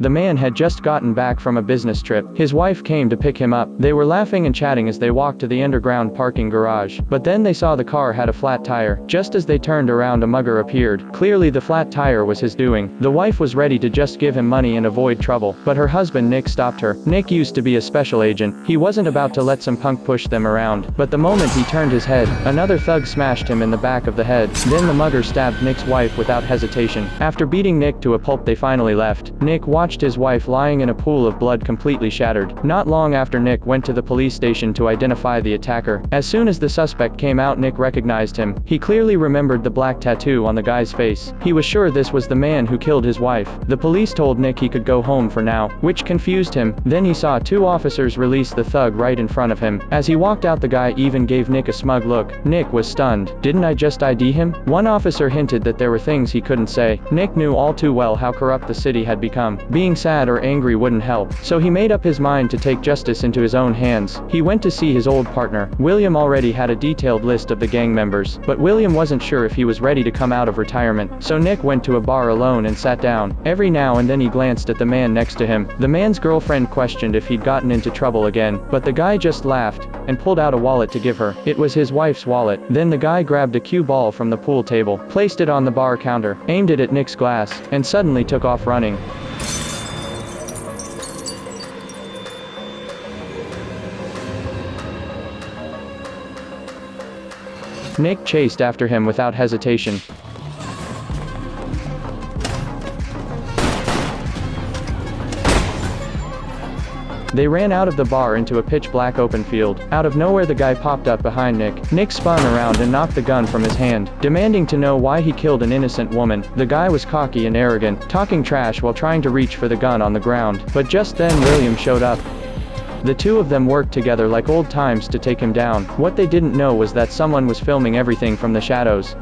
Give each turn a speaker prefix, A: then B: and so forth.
A: The man had just gotten back from a business trip. His wife came to pick him up. They were laughing and chatting as they walked to the underground parking garage. But then they saw the car had a flat tire. Just as they turned around, a mugger appeared. Clearly the flat tire was his doing. The wife was ready to just give him money and avoid trouble. But her husband Nick stopped her. Nick used to be a special agent. He wasn't about to let some punk push them around. But the moment he turned his head, another thug smashed him in the back of the head. Then the mugger stabbed Nick's wife without hesitation. After beating Nick to a pulp, they finally left. Nick watched his wife lying in a pool of blood, completely shattered. Not long after, Nick went to the police station to identify the attacker. As soon as the suspect came out, Nick recognized him. He clearly remembered the black tattoo on the guy's face. He was sure this was the man who killed his wife. The police told Nick he could go home for now, which confused him. Then he saw two officers release the thug right in front of him. As he walked out, the guy even gave Nick a smug look. Nick was stunned. Didn't I just ID him? One officer hinted that there were things he couldn't say. Nick knew all too well how corrupt the city had become. Being sad or angry wouldn't help, so he made up his mind to take justice into his own hands. He went to see his old partner. William already had a detailed list of the gang members, but William wasn't sure if he was ready to come out of retirement, so Nick went to a bar alone and sat down. Every now and then he glanced at the man next to him. The man's girlfriend questioned if he'd gotten into trouble again, but the guy just laughed and pulled out a wallet to give her. It was his wife's wallet. Then the guy grabbed a cue ball from the pool table, placed it on the bar counter, aimed it at Nick's glass, and suddenly took off running. Nick chased after him without hesitation. They ran out of the bar into a pitch-black open field. Out of nowhere, the guy popped up behind Nick. Nick spun around and knocked the gun from his hand, demanding to know why he killed an innocent woman. The guy was cocky and arrogant, talking trash while trying to reach for the gun on the ground. But just then William showed up. The two of them worked together like old times to take him down. What they didn't know was that someone was filming everything from the shadows.